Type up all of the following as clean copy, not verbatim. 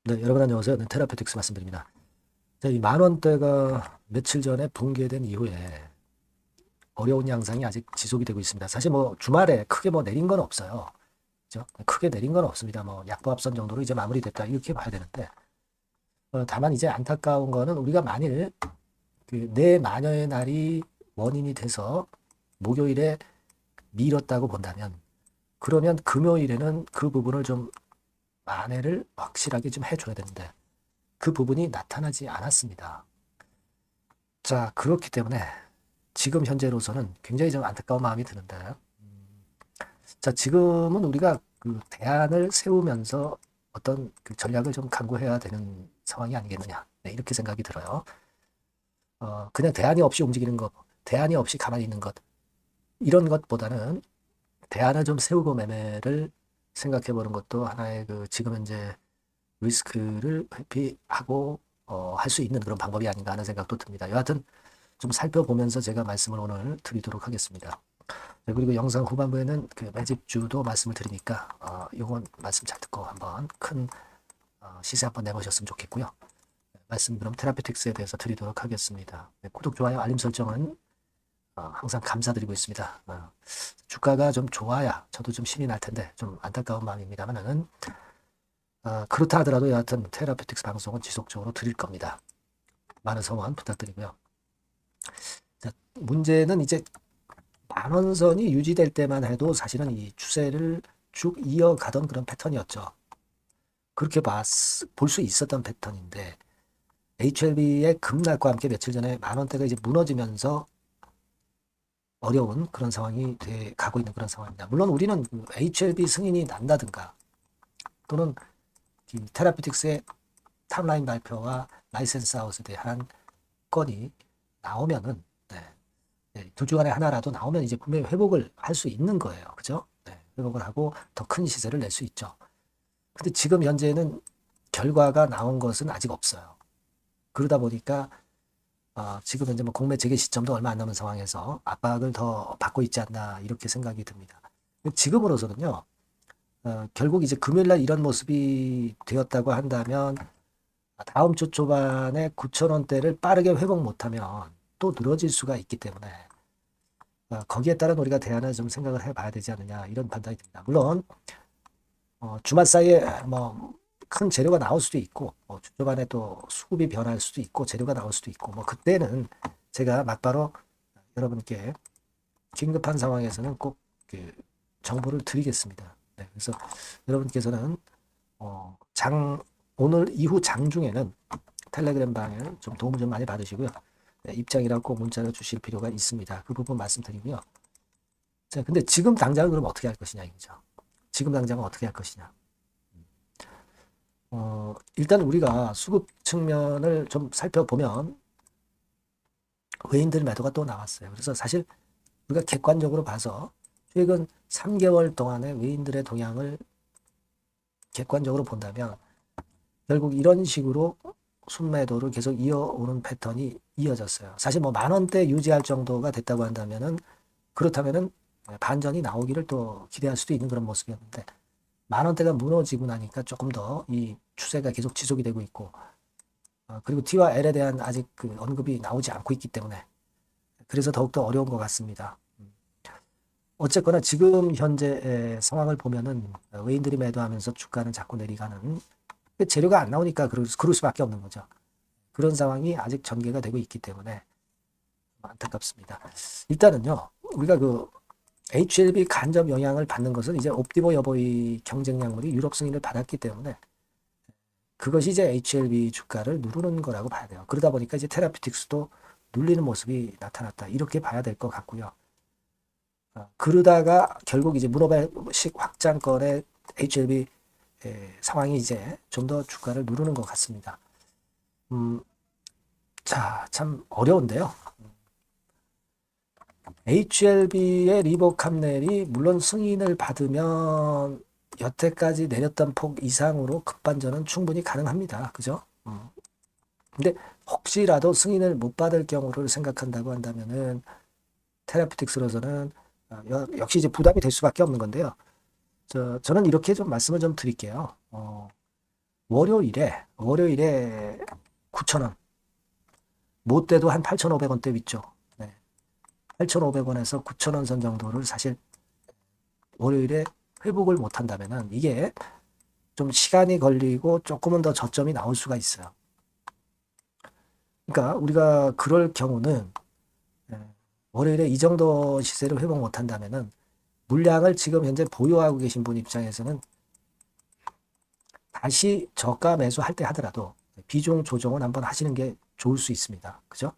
네, 여러분 안녕하세요. 네, 테라페틱스 말씀드립니다. 자, 이 만원대가 며칠 전에 붕괴된 이후에 어려운 양상이 아직 지속이 되고 있습니다. 사실 뭐 주말에 크게 뭐 내린 건 없어요. 그죠? 크게 내린 건 없습니다. 뭐 약보합선 정도로 이제 마무리됐다 이렇게 봐야 되는데 다만 이제 안타까운 거는 우리가 만일 그 내마녀의 날이 원인이 돼서 목요일에 미뤘다고 본다면 그러면 금요일에는 그 부분을 좀 만회를 확실하게 좀 해줘야 되는데 그 부분이 나타나지 않았습니다. 자, 그렇기 때문에 지금 현재로서는 굉장히 좀 안타까운 마음이 드는데, 자, 지금은 우리가 그 대안을 세우면서 어떤 그 전략을 좀 강구해야 되는 상황이 아니겠느냐. 네, 이렇게 생각이 들어요. 그냥 대안이 없이 움직이는 것, 대안이 없이 가만히 있는 것, 이런 것보다는 대안을 좀 세우고 매매를 생각해 보는 것도 하나의 그 지금 현재 리스크를 회피하고 할 수 있는 그런 방법이 아닌가 하는 생각도 듭니다. 여하튼 좀 살펴보면서 제가 말씀을 오늘 드리도록 하겠습니다. 네, 그리고 영상 후반부에는 그 매집주도 말씀을 드리니까 요건 말씀 잘 듣고 한번 큰 시세 한번 내보셨으면 좋겠고요. 말씀 그럼 테라피틱스에 대해서 드리도록 하겠습니다. 네, 구독, 좋아요, 알림 설정은 항상 감사드리고 있습니다. 주가가 좀 좋아야 저도 좀 신이 날 텐데 좀 안타까운 마음입니다만은 그렇다 하더라도 여하튼 테라피틱스 방송은 지속적으로 드릴 겁니다. 많은 성원 부탁드리고요. 자, 문제는 이제 만원선이 유지될 때만 해도 사실은 이 추세를 쭉 이어가던 그런 패턴이었죠. 그렇게 볼 수 있었던 패턴인데 HLB의 급락과 함께 며칠 전에 만원대가 이제 무너지면서 어려운 그런 상황이 돼 가고 있는 그런 상황입니다. 물론 우리는 HLB 승인이 난다든가 또는 테라피틱스의 탑라인 발표와 라이센스 아웃에 대한 건이 나오면은 네, 둘 중 안에 하나라도 나오면 이제 분명히 회복을 할 수 있는 거예요. 그죠? 네, 회복을 하고 더 큰 시세를 낼 수 있죠. 근데 지금 현재는 결과가 나온 것은 아직 없어요. 그러다 보니까 지금 현재 뭐 공매 재개 시점도 얼마 안 남은 상황에서 압박을 더 받고 있지 않나 이렇게 생각이 듭니다. 지금으로서는요. 결국 이제 금요일날 이런 모습이 되었다고 한다면 다음 주 초반에 9,000원대를 빠르게 회복 못하면 또 늘어질 수가 있기 때문에 거기에 따른 우리가 대안을 좀 생각을 해봐야 되지 않느냐 이런 판단이 듭니다. 물론 주말 사이에 뭐 큰 재료가 나올 수도 있고 주 초반에 또 수급이 변할 수도 있고 재료가 나올 수도 있고 뭐 그때는 제가 막바로 여러분께 긴급한 상황에서는 꼭 그 정보를 드리겠습니다. 네, 그래서 여러분께서는 오늘 이후 장중에는 텔레그램 방에 좀 도움을 좀 많이 받으시고요. 네, 입장이라고 꼭 문자를 주실 필요가 있습니다. 그 부분 말씀드리고요. 자, 근데 지금 당장은 그럼 어떻게 할 것이냐 이거죠. 지금 당장은 어떻게 할 것이냐. 일단 우리가 수급 측면을 좀 살펴보면 외인들 매도가 또 나왔어요. 그래서 사실 우리가 객관적으로 봐서 최근 3개월 동안의 외인들의 동향을 객관적으로 본다면 결국 이런 식으로 순매도를 계속 이어오는 패턴이 이어졌어요. 사실 뭐 만원대 유지할 정도가 됐다고 한다면은 그렇다면은 반전이 나오기를 또 기대할 수도 있는 그런 모습이었는데 만원대가 무너지고 나니까 조금 더 이 추세가 계속 지속이 되고 있고 그리고 T와 L에 대한 아직 그 언급이 나오지 않고 있기 때문에 그래서 더욱더 어려운 것 같습니다. 어쨌거나 지금 현재 상황을 보면은 외인들이 매도하면서 주가는 자꾸 내려가는 재료가 안 나오니까 그럴 수밖에 없는 거죠. 그런 상황이 아직 전개가 되고 있기 때문에 안타깝습니다. 일단은요, 우리가 그 HLB 간접 영향을 받는 것은 이제 옵티모 여보의 경쟁약물이 유럽 승인을 받았기 때문에 그것이 이제 HLB 주가를 누르는 거라고 봐야 돼요. 그러다 보니까 이제 테라피틱스도 눌리는 모습이 나타났다. 이렇게 봐야 될 것 같고요. 그러다가 결국 이제 문어발식 확장권의 HLB 상황이 이제 좀 더 주가를 누르는 것 같습니다. 자, 참 어려운데요. HLB의 리버캄넬이 물론 승인을 받으면 여태까지 내렸던 폭 이상으로 급반전은 충분히 가능합니다. 그죠? 근데 혹시라도 승인을 못 받을 경우를 생각한다고 한다면은 테라피틱스로서는 역시 이제 부담이 될 수밖에 없는 건데요. 저는 이렇게 좀 말씀을 좀 드릴게요. 월요일에 9,000원. 못 돼도 한 8,500원대 윗죠. 네. 8,500원에서 9,000원 선 정도를 사실 월요일에 회복을 못 한다면은 이게 좀 시간이 걸리고 조금은 더 저점이 나올 수가 있어요. 그러니까 우리가 그럴 경우는 월요일에 이 정도 시세를 회복 못 한다면은 물량을 지금 현재 보유하고 계신 분 입장에서는 다시 저가 매수할 때 하더라도 비중 조정은 한번 하시는 게 좋을 수 있습니다. 그죠?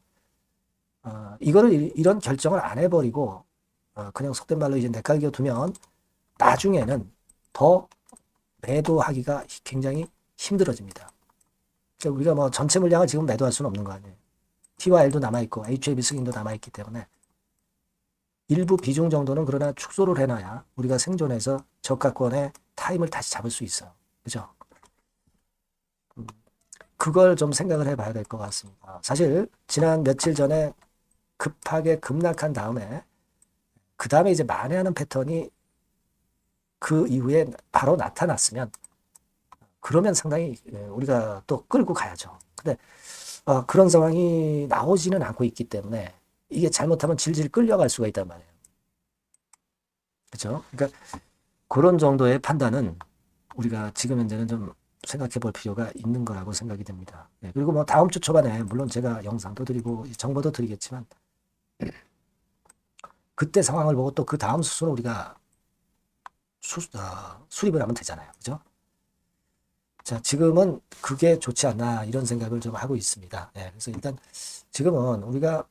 이런 결정을 안 해버리고 그냥 속된 말로 이제 내깔겨 두면 나중에는 더 매도하기가 굉장히 힘들어집니다. 그러니까 우리가 뭐 전체 물량을 지금 매도할 수는 없는 거 아니에요. T와 L도 남아있고 HAB 승인도 남아있기 때문에 일부 비중 정도는 그러나 축소를 해놔야 우리가 생존해서 저가권의 타임을 다시 잡을 수 있어요. 그죠? 그걸 좀 생각을 해봐야 될 것 같습니다. 사실 지난 며칠 전에 급하게 급락한 다음에 그 다음에 이제 만회하는 패턴이 그 이후에 바로 나타났으면 그러면 상당히 우리가 또 끌고 가야죠. 근데 그런 상황이 나오지는 않고 있기 때문에 이게 잘못하면 질질 끌려갈 수가 있단 말이에요. 그렇죠? 그러니까 그런 정도의 판단은 우리가 지금 현재는 좀 생각해 볼 필요가 있는 거라고 생각이 됩니다. 네, 그리고 뭐 다음 주 초반에 물론 제가 영상도 드리고 정보도 드리겠지만 그때 상황을 보고 또 그 다음 수순을 우리가 수립을 하면 되잖아요. 그죠? 자, 지금은 그게 좋지 않나 이런 생각을 좀 하고 있습니다. 네, 그래서 일단 지금은 우리가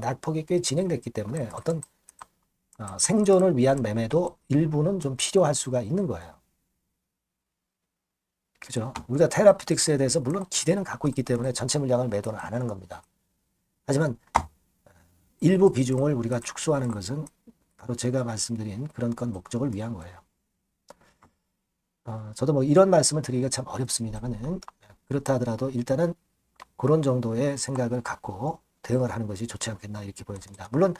낙폭이 꽤 진행됐기 때문에 어떤 생존을 위한 매매도 일부는 좀 필요할 수가 있는 거예요. 그죠? 우리가 테라피틱스에 대해서 물론 기대는 갖고 있기 때문에 전체 물량을 매도는 안 하는 겁니다. 하지만 일부 비중을 우리가 축소하는 것은 바로 제가 말씀드린 그런 건 목적을 위한 거예요. 저도 뭐 이런 말씀을 드리기가 참 어렵습니다만은 그렇다 하더라도 일단은 그런 정도의 생각을 갖고 대응을 하는 것이 좋지 않겠나 이렇게 보여집니다. 물론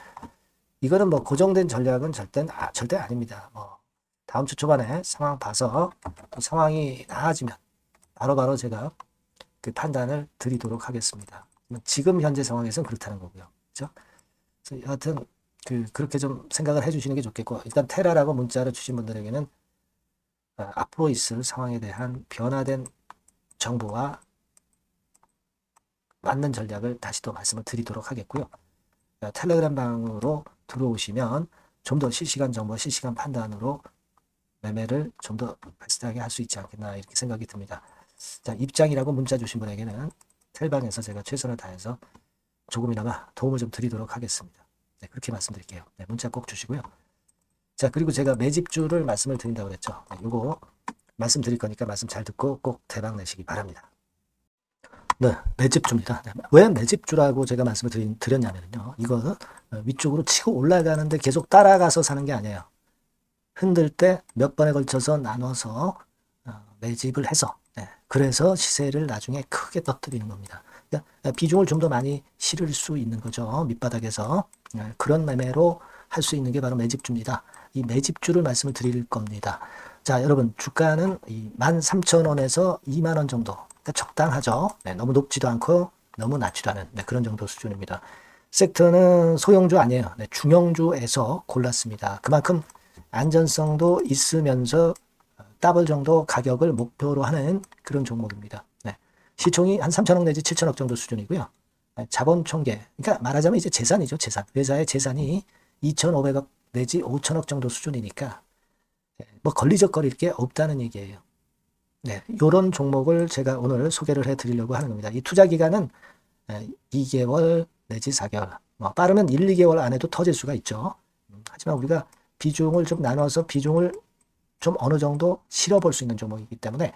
이거는 뭐 고정된 전략은 절대 아닙니다. 다음 주 초반에 상황 봐서 또 상황이 나아지면 바로바로 제가 그 판단을 드리도록 하겠습니다. 지금 현재 상황에서는 그렇다는 거고요. 그렇죠? 그래서 여하튼 그렇게 좀 생각을 해주시는 게 좋겠고 일단 테라라고 문자를 주신 분들에게는 앞으로 있을 상황에 대한 변화된 정보와 맞는 전략을 다시 또 말씀을 드리도록 하겠고요. 텔레그램 방으로 들어오시면 좀 더 실시간 정보, 실시간 판단으로 매매를 좀 더 발슷하게 할 수 있지 않겠나 이렇게 생각이 듭니다. 자, 입장이라고 문자 주신 분에게는 텔방에서 제가 최선을 다해서 조금이나마 도움을 좀 드리도록 하겠습니다. 네, 그렇게 말씀드릴게요. 네, 문자 꼭 주시고요. 자, 그리고 제가 매집주를 말씀을 드린다고 그랬죠. 네, 요거 말씀드릴 거니까 말씀 잘 듣고 꼭 대박 내시기 바랍니다. 네, 매집주입니다. 네, 왜 매집주라고 제가 말씀을 드렸냐면요. 이거 위쪽으로 치고 올라가는데 계속 따라가서 사는 게 아니에요. 흔들 때 몇 번에 걸쳐서 나눠서 매집을 해서 그래서 시세를 나중에 크게 터뜨리는 겁니다. 그러니까 비중을 좀 더 많이 실을 수 있는 거죠. 밑바닥에서 그런 매매로 할 수 있는 게 바로 매집주입니다. 이 매집주를 말씀을 드릴 겁니다. 자, 여러분 주가는 13,000원에서 2만원 정도 그러니까 적당하죠. 너무 높지도 않고 너무 낮지도 않은 그런 정도 수준입니다. 섹터는 소형주 아니에요. 중형주에서 골랐습니다. 그만큼 안전성도 있으면서 더블 정도 가격을 목표로 하는 그런 종목입니다. 시총이 한 3천억 내지 7천억 정도 수준이고요. 자본 총계, 그러니까 말하자면 이제 재산이죠. 재산. 회사의 재산이 2,500억 내지 5천억 정도 수준이니까 뭐 걸리적거릴 게 없다는 얘기예요. 이런 종목을 제가 오늘 소개를 해드리려고 하는 겁니다. 이 투자 기간은 2개월 내지 4개월, 빠르면 1, 2개월 안에도 터질 수가 있죠. 하지만 우리가 비중을 좀 나눠서 비중을 좀 어느 정도 실어볼 수 있는 종목이기 때문에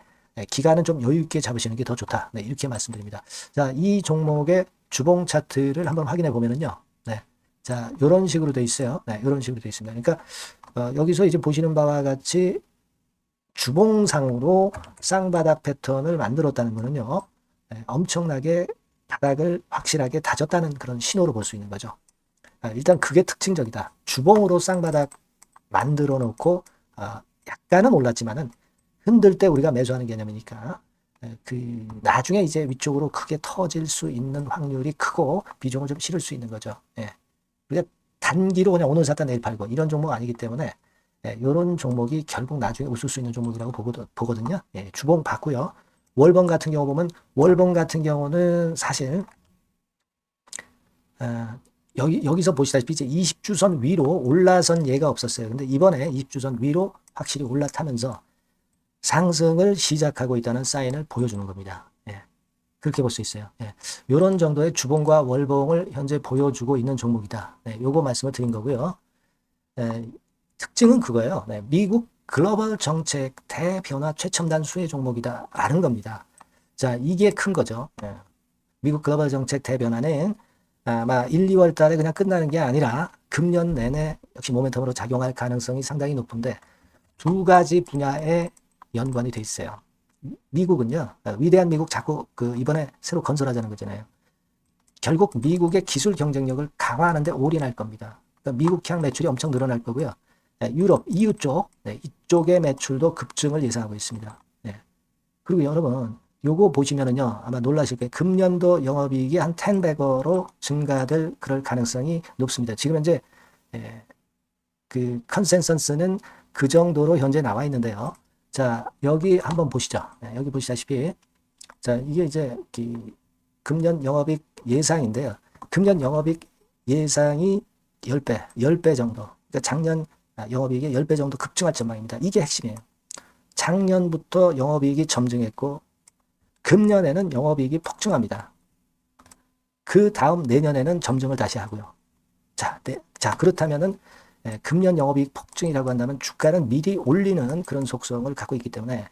기간은 좀 여유 있게 잡으시는 게 더 좋다. 이렇게 말씀드립니다. 자, 이 종목의 주봉 차트를 한번 확인해 보면은요. 자, 이런 식으로 돼 있어요. 이런 식으로 돼 있습니다. 그러니까 여기서 이제 보시는 바와 같이 주봉상으로 쌍바닥 패턴을 만들었다는 거는요. 엄청나게 바닥을 확실하게 다졌다는 그런 신호로 볼 수 있는 거죠. 일단 그게 특징적이다. 주봉으로 쌍바닥 만들어 놓고 약간은 올랐지만은 흔들 때 우리가 매수하는 개념이니까 나중에 이제 위쪽으로 크게 터질 수 있는 확률이 크고 비중을 좀 실을 수 있는 거죠. 예. 그러니까 단기로 그냥 오늘 샀다 내일 팔고 이런 종목 아니기 때문에 이런 종목이 결국 나중에 웃을 수 있는 종목이라고 보거든요. 예, 주봉 봤고요. 월봉 같은 경우 보면 월봉 같은 경우는 사실 여기서 보시다시피 이제 20주선 위로 올라선 예가 없었어요. 근데 이번에 20주선 위로 확실히 올라타면서 상승을 시작하고 있다는 사인을 보여주는 겁니다. 예, 그렇게 볼 수 있어요. 예, 이런 정도의 주봉과 월봉을 현재 보여주고 있는 종목이다. 네, 요거 말씀을 드린 거고요. 특징은 그거예요. 네, 미국 글로벌 정책 대변화 최첨단 수혜 종목이다 라는 겁니다. 자, 이게 큰 거죠. 네. 미국 글로벌 정책 대변화는 아마 1, 2월 달에 그냥 끝나는 게 아니라 금년 내내 역시 모멘텀으로 작용할 가능성이 상당히 높은데 두 가지 분야에 연관이 돼 있어요. 미국은요, 위대한 미국 자꾸 이번에 새로 건설하자는 거잖아요. 결국 미국의 기술 경쟁력을 강화하는 데 올인할 겁니다. 그러니까 미국향 매출이 엄청 늘어날 거고요. 유럽, EU 쪽, 이쪽의 매출도 급증을 예상하고 있습니다. 그리고 여러분, 요거 보시면은요, 아마 놀라실 거예요. 금년도 영업이익이 한 10배로 증가될 그럴 가능성이 높습니다. 지금 현재, 컨센서스는 그 정도로 현재 나와 있는데요. 자, 여기 한번 보시죠. 여기 보시다시피, 자, 이게 이제, 금년 영업이익 예상인데요. 금년 영업이익 예상이 10배 정도. 그러니까 작년 영업이익이 10배 정도 급증할 전망입니다. 이게 핵심이에요. 작년부터 영업이익이 점증했고, 금년에는 영업이익이 폭증합니다. 그 다음 내년에는 점증을 다시 하고요. 자, 그렇다면은 금년 영업이익 폭증이라고 한다면 주가는 미리 올리는 그런 속성을 갖고 있기 때문에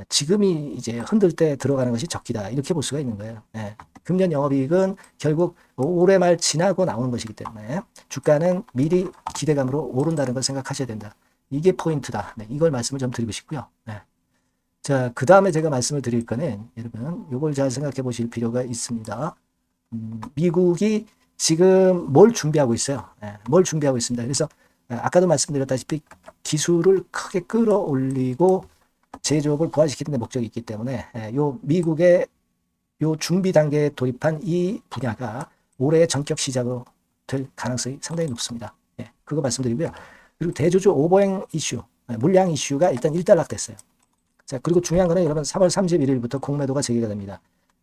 지금이 이제 흔들 때 들어가는 것이 적기다. 이렇게 볼 수가 있는 거예요. 금년 영업이익은 결국 올해 말 지나고 나오는 것이기 때문에 주가는 미리 기대감으로 오른다는 걸 생각하셔야 된다. 이게 포인트다. 이걸 말씀을 좀 드리고 싶고요. 자, 그 다음에 제가 말씀을 드릴 거는 여러분 이걸 잘 생각해 보실 필요가 있습니다. 미국이 지금 뭘 준비하고 있어요. 뭘 준비하고 있습니다. 그래서 아까도 말씀드렸다시피 기술을 크게 끌어올리고 제조업을 부활시키는 데 목적이 있기 때문에 요 미국의 요 준비 단계에 돌입한 이 분야가 올해의 전격 시작으로 될 가능성이 상당히 높습니다. 그거 말씀드리고요. 그리고 대주주 오버행 이슈, 물량 이슈가 일단 일단락됐어요. 자, 그리고 중요한 거는 여러분 3월 31일부터 공매도가 재개가 됩니다.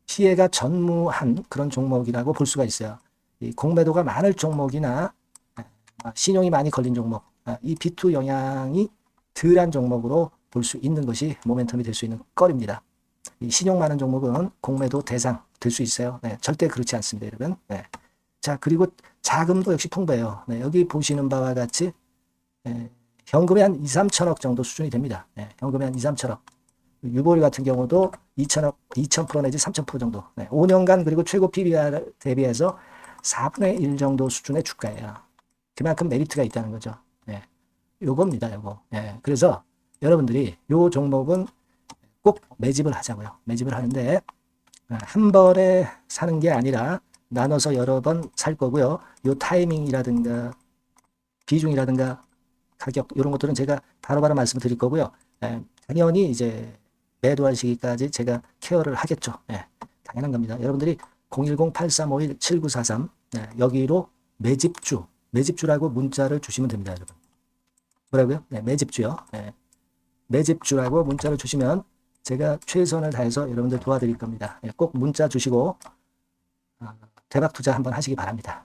피해가 전무한 그런 종목이라고 볼 수가 있어요. 이 공매도가 많을 종목이나 신용이 많이 걸린 종목, 이 B2 영향이 덜한 종목으로 볼 수 있는 것이 모멘텀이 될 수 있는 거리입니다. 이 신용 많은 종목은 공매도 대상 될 수 있어요. 절대 그렇지 않습니다, 여러분. 자, 그리고 자금도 역시 풍부해요. 여기 보시는 바와 같이 현금이 한 2, 3천억 정도 수준이 됩니다. 현금이 한 2, 3천억. 유보리 같은 경우도 2천억, 2,000% 내지 3,000% 정도. 5년간 그리고 최고 PBR 대비해서 4분의 1 정도 수준의 주가예요. 그만큼 메리트가 있다는 거죠. 요겁니다, 요거. 그래서 여러분들이 요 종목은 꼭 매집을 하자고요. 매집을 하는데 한 번에 사는 게 아니라 나눠서 여러 번 살 거고요. 요 타이밍이라든가 비중이라든가 가격 이런 것들은 제가 바로바로 말씀을 드릴 거고요. 당연히 이제 매도할 시기까지 제가 케어를 하겠죠. 당연한 겁니다. 여러분들이 010-8351-7943 여기로 매집주라고 문자를 주시면 됩니다, 여러분. 뭐라고요? 매집주요. 매집주라고 문자를 주시면 제가 최선을 다해서 여러분들 도와드릴 겁니다. 꼭 문자 주시고 대박 투자 한번 하시기 바랍니다.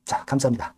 자, 감사합니다.